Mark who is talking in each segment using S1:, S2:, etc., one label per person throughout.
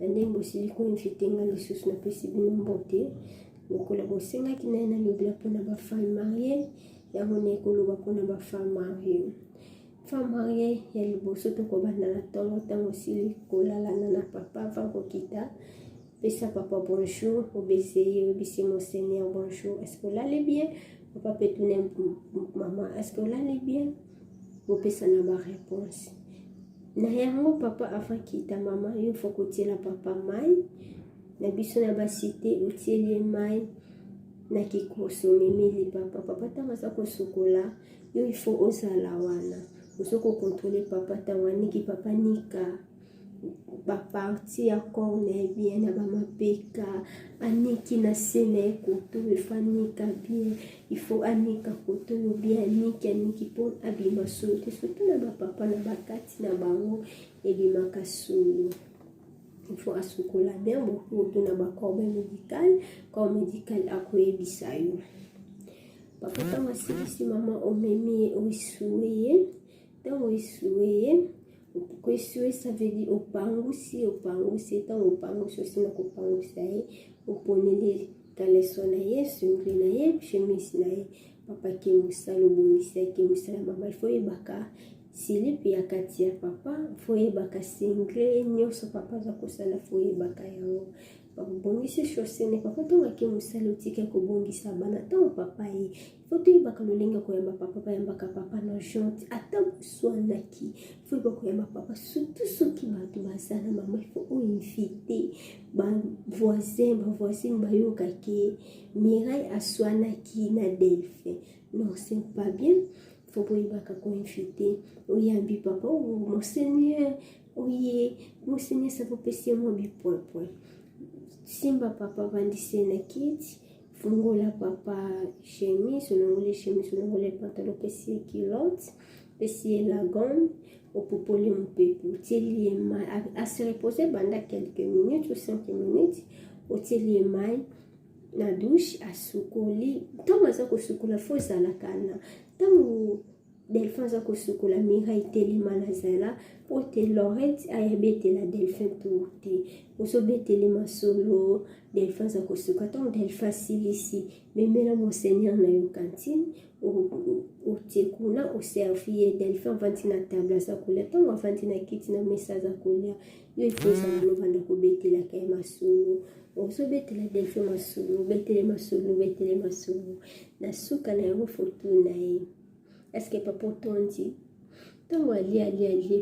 S1: ndenge bosili koinvite nga lisusu napesi bino mbote lokola bosengaki naye nalobela mpona bafemme marie yango na ekoloba mpona bafemme marie. Femme marie ya liboso tokobanda na ntango osili kolalana na papa avant kokita. Pesa papa bonjour, obéissez mon Seigneur bonjour. Est-ce que vous allez bien? Papa peut tourner maman, est-ce que vous allez bien? Vous pouvez na ba réponse. Na yango papa avant kita maman, il faut que tu la papa mai. Na biso na ba cité utieli mai na kikoso memeli papa tanga sa ko sokola, il faut osala wana. Osoko contrôler papa tawaniki papa nika. Baparti ya corne bien na bamapeka aniki na sene koto efanika bien il faut anika koto bien aniki pour abima sote surtout na bapapa na bakati na bango ebimaka solo. Il faut asukola bien beaucoup na corps médical akoyebisa yo papa tanga sisi mama omemi oisuye tango oisuye. Kweswe ça veut dire opangusi tant opangusi aussi na kopangusa ye oponele kaleso na ye singli na ye chemise na ye papa ke musala obongisa ke musala mama il faut yebaka silipi ya kati ya papa faut yebaka singli nyonso papa za kosala faut yebaka yango bongisi chaussene papa tonga ke musala otika kobongisa bana tango papa ye faut yebaka lolenga koyamba papa yambaka papa na jonte ata boswanaki faut yebaka koyamba papa surtout soki bato bazala mama il faut oinvite voisine bayokaki Mirai aswanaki na Delphin. Non, c'est pas bien. Faut pas yebaka koinvite oyambi papa mon Seigneur oye mon Seigneur ça peut passer mon point. Simba papa vandise na kiti fungola papa chemise onongole pantalon pesi culotte pesi la gomme au popoli mon pepe tieli mai à se reposer pendant quelques minutes ou 5 minutes au tieli mai na douche asukoli toma za kusukula foza la kana tamu Delphin za kusukula mira iteli manazela pote Lorette ayebete la Delphin tourte osobete le masolo Delphin za kusuka ton Delphin silisi memela mon Seigneur na yo cantine o tekuna o servir Delphin vantina table za kula ton vantina kiti na mesa za kula yo ifoza no vanda ko bete la kay masolo osobete la Delphin masolo bete le masolo na suka na yo foto na ye. Est-ce que papa tondi tango ali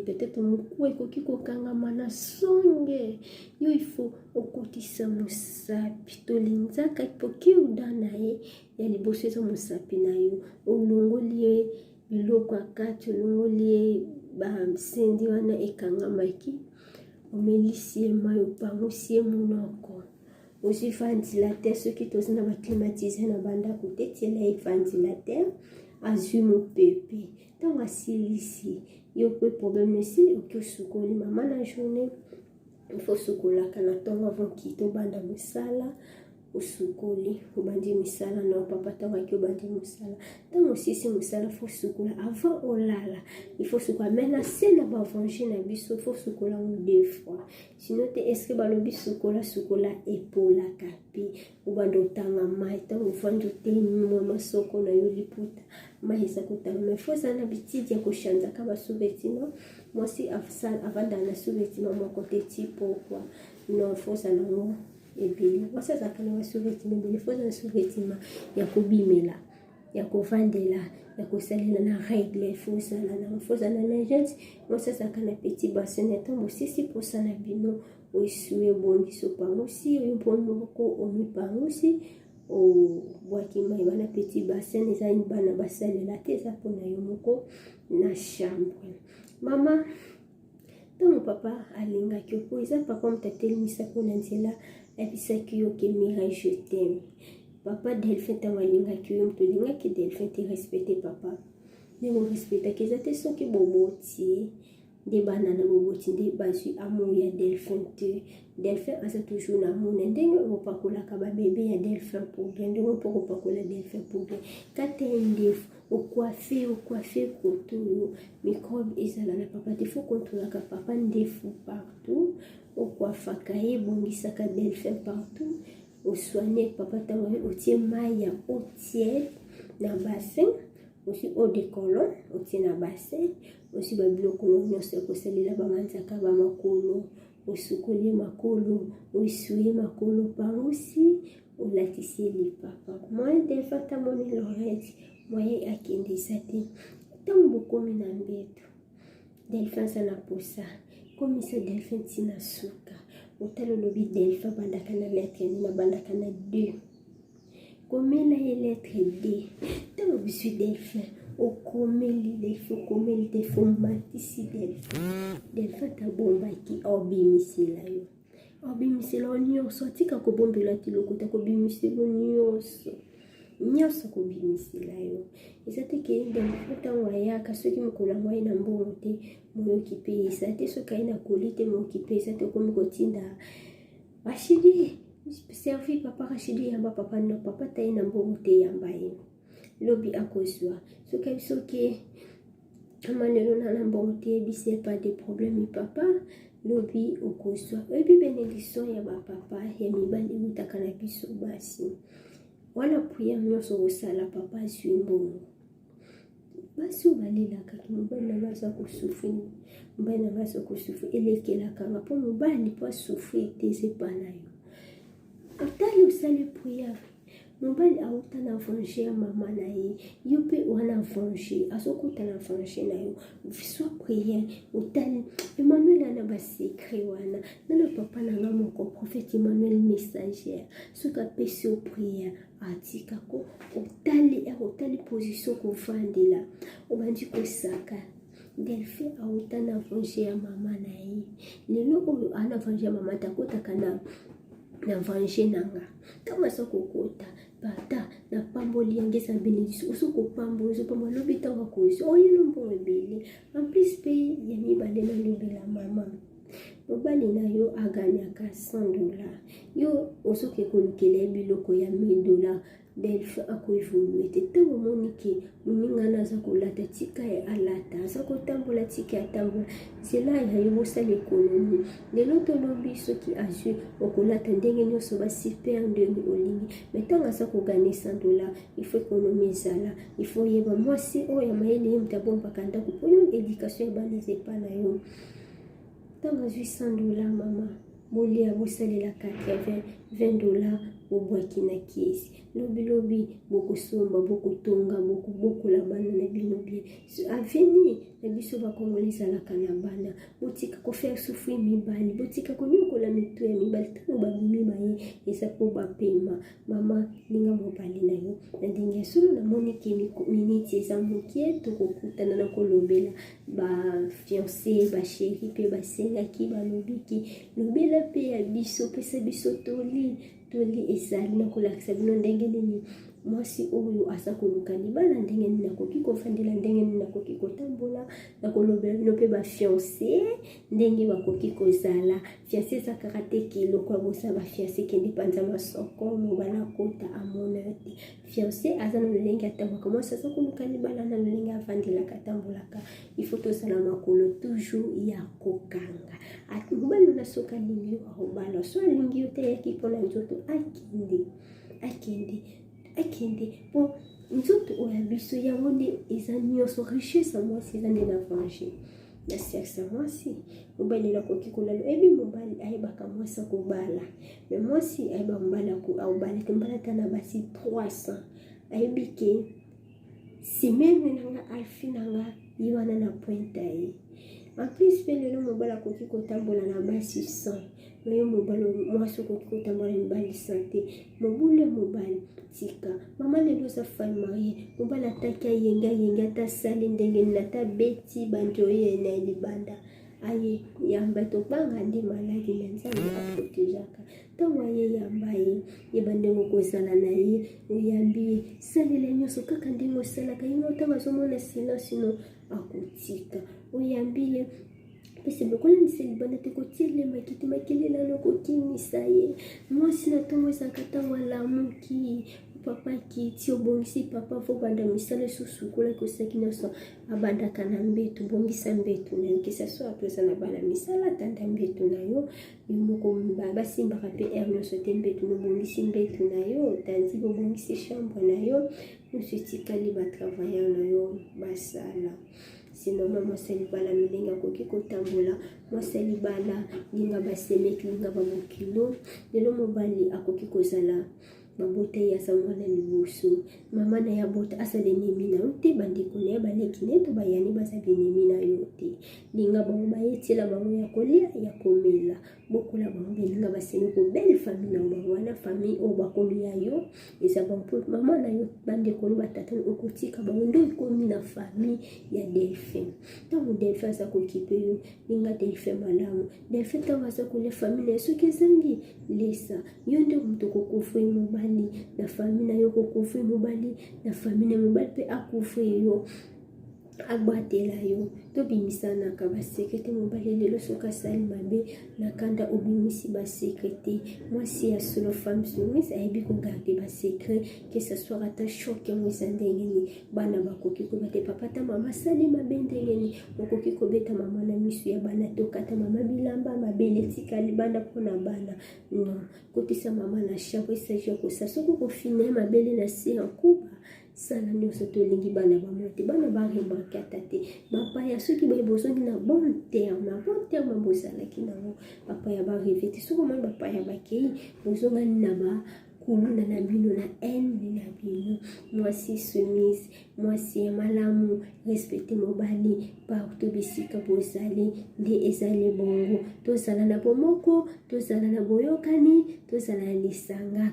S1: peut-être mukwe koki kokangama na songe yo il faut okotisa musapi tolinzaka poki udana ye ya liboso za musapi na yo olongoli biloko akati olongoli ba msendi wana ekangamaki omelisi mayo pangosi munoko aussi ventilateur soki tozina ba climatiser na banda kotetiela ventilateur azui mon pepe tant asilisi yo pe problème ici ok sukoli mama na journée il faut sukola kana tonga avant kito banda musala usukoli ubandi misala na papa tanga ki ubandi musala tant aussi si musala faut sukola avant olala il faut sukola mena sena ba venger na biso faut sukola deux fois sinon te est-ce que balobi sukola epola kapi ubando tanga mai tango fanjo te mo masoko na yo liputa mai za kotanga mais faut ça na bitidi ya koshanza ka ba sous-vêtements moi si afsal avant dans la sous-vêtements mon côté type pourquoi non faut ça non et puis moi ça kana ba sous-vêtements mais faut ça sous-vêtements ya kobimela ya kovandela ya kosalela na règle faut ça na lingette moi ça kana petit bassin et tombe aussi pour ça na bino oisuye bongiso pango si oyompono ko omi pango si o boaki mai bana petit bassin eza ni bana basalela te eza pona yo moko na chambre mama tango papa alingaki ko eza papa mutatelemisa pona nzela ebisaki yo ke Mirai je t'aime papa Delphin tango alingaki yo mutolingaki Delphin te respecter papa ndenge respecta keza te soki boboti de banana boboti de bazui amour ya Delphin te Delphin asa toujours na amour ndenge opakola ka ba bébé ya Delphin pour bien ndenge opakola Delphin pour bien kate ndef coiffer koto microbe ezala na papa te faut contrôlaka papa ndefu partout ocoiffaka ye bongisaka delphin partout osoigne papa tango otie mai ya eau tiède na bassin aussi eau de colon otie na bassin aussi babiloko nyonso ekosalela bamanzaka bamakolo osukoli makolo osuye makolo parosi olatisi lipapa moyen defata moni lorette moyen akendisa te ntango bokomi na mbeto delphin aza na posa komisa delphin ntina suka otala olobi delphin bandaka na lettre nini bandaka na 2 komela ye lettre D ntango biswi delphin okomeli delphin matisi delphin tabombaki obimisela yo obimisela nyonso atika kobombela ti lokuta kobimisela nyonso kobimisela yo eza te ke delphin ntango ayaka soki mokolo yango aye na mbongo te moyokipe eza te soki aye na koli te moyokipe eza te okomi kotinda Rachidi servi papa Rachidi yamba papa no papa taye na mbongo te yamba ye lobi akozwa soki biso ke amanelo na mbongo te bise pas de problème papa lobi okozwa ebi bénédiction ya bapapa ya mibali utaka na biso basi wana prière nyonso osala papa azwi mbongo basi obalelaka mobali na baza kosufri mobali na baza kosufri elekelaka nga mpo mobali mpo asufri te ezepa na yo otali osali prière mobali auta na venger ya mama na ye yo mpe wana venger azokuta na venger na yo soit prière otali Emmanuel ana basekret wana nana papa na nga moko prophète Emmanuel messager soki apesi yo prière atikako otali position kovandela obandi kosaka delphin auta na venger ya mama na ye lelo oyo ana venger ya mama takotaka na venger nanga ntango asa kokota bata na pamboli yange eza bénédiction osokopambola ozopambola lobi ntango akozi oyelo mbongo ebele en plus mpe ya mibale nalobela mama mobali na yo aganyaka $100 yo osoki kolukela biloko ya $1000 delphin akoevolue te ntango omoni ke moningana aza kolata tika ya alata aza kotambola tika ya tambola nzela ya yo bosala ekonomi lelo tolobi soki azwi okolata ndenge nyonso basiper ndenge olingi me ntango aza kogane $100 ifo ekonomi ezala ifo yeba mwasi oyo mayele ye moto abombaka ndako mpo yo éducation ya bana ezepa na yo ntango azwi $100 mama bolia bosalelaka $20 bobwaki na kiesi lobi bokosomba bokotonga bokobokola bana na bino bien avenir na biso bakongoli ezalaka na bana botika kofaire souffrir mibali botika konyokola mitu ya mibali ntango babimi maye eza mpo bapema mama linga mobali na yo na ndenge ya solo namoni ke miniti eza mokie tokokutana na kolobela bafiancé basheri mpe basengaki balobiki lobela mpe ya biso pesa biso toli ezali na kolakisa bino ndenge nini mwasi oyo aza koluka libala ndenge nini nakoki kofandela ndenge nini nakoki kotambola nakolobela bino mpe bafiancé ndenge bakoki kozala fiancé ezakaka te kiloko abosa bafiancé kende panza masoko mobala kota amona te fiancé aza na lolenge atambwaka mwasi aza koluka libala na lolenge avandelaka atambolaka ifo tozala makolo toujours ya kokanga mobali na soka alingi yo aobala so alingi yo te yaki mpona nzoto akende po nzoto oyo biso yango nde eza nyonso richesse ya mwasi eza nde na venger na sexe ya mwasi mobali nakoki kolala ebi mobali ayebaka mwasi akobala me mwasi ayeba mobali aobala te mbala ata na basi 300 ayebi ke simeme nanga alfi nanga ye wana na pointe ye en plus mpe lelo mobali akoki kotambola na basi 100 nayo mobali mwasi okoki kotambola na mibali 100 te mobule mobali tika mama lelo oza femme marie mobali ataki ayenga ata asali ndenge nini ata beti banjoye na libanda aye yamba tobanga nde maladi na nzambe aprotejaka ntango aye yamba ye bandenge kozala na ye oyambi ye salela nyonso kaka ndenge osalaka ye ntango azomona silence no akotika oyambi ye pese bokolandisa libanda te kotiele makili lano kokimisa ye mwasi na ntongo ezalaka ntango alamuki papa kiti obongisi papa fo banda misala susukula kosaki nyonso abandaka na mbetu bongisa mbetu na yo kesa so apoza na bana misala tanda mbetu na yo moko basimbaka mpe ere nyonso te mbetu nobongisi mbetu na yo tandi bobongisi chambre na yo nyonso etikali batravailleur na yo basala. Sinon mwasi libala milenga koki kotambola mwasi libala linga basemeki linga bamokilo lelo mobali akoki kozala babota ya samwana liboso mama na ya bota asale nemi na yote bandeko na ya baleki neto bayani bazabi nemi na yote linga bango bayetela bango ya kolia ya komela bokola bango belinga basemi ko belle famille na bango wana famille o bakomi ya yo eza bango mama na yo bandeko no batata okotika bango ndo ekomi na famille ya Delphin. Tango Delphin aza kokipe yo linga Delphin malamu Delphin tango aza kole famille ya soki ezangi lesa yo nde mutu kokufri mobali na famille na yo kokufri mobali na famille na mobali pe akufri yo agbatela yo to bimisana ka ba secrétaire mobali lelo soka sali mabe na kanda obimisi ba secrétaire mwasi ya solo femme soumise aibi ko garder ba secret que ce soit ata choc mo sandengeni bana bakoki ko bete papa ta mama sali mabe ndengeni okoki ko beta mama na misu ya bana to kata mama bilamba mabele tikali bana pona bana non kotisa mama na chaque s'agit ko sa soko ko finir mabele na si en coupe sala nyonso tolingi bana bamote bana baremarke atate papa ya soki bayebozongi na bon terme bozalaki nango papa ya barevete soko moni papa ya bakei bozongani na bakuluna na bino na haine na bino mwasi soumise mwasi ya malamu respecte mobali partout bisika bozali nde ezali bongo tozala na bomoko tozala na boyokani tozala na lisanga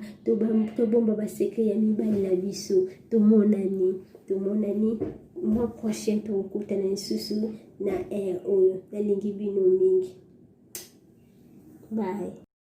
S1: tobomba basekre ya mibali na biso tomonani mois prochain tokutana lisusu na air oyo nalingi bino mingi bye.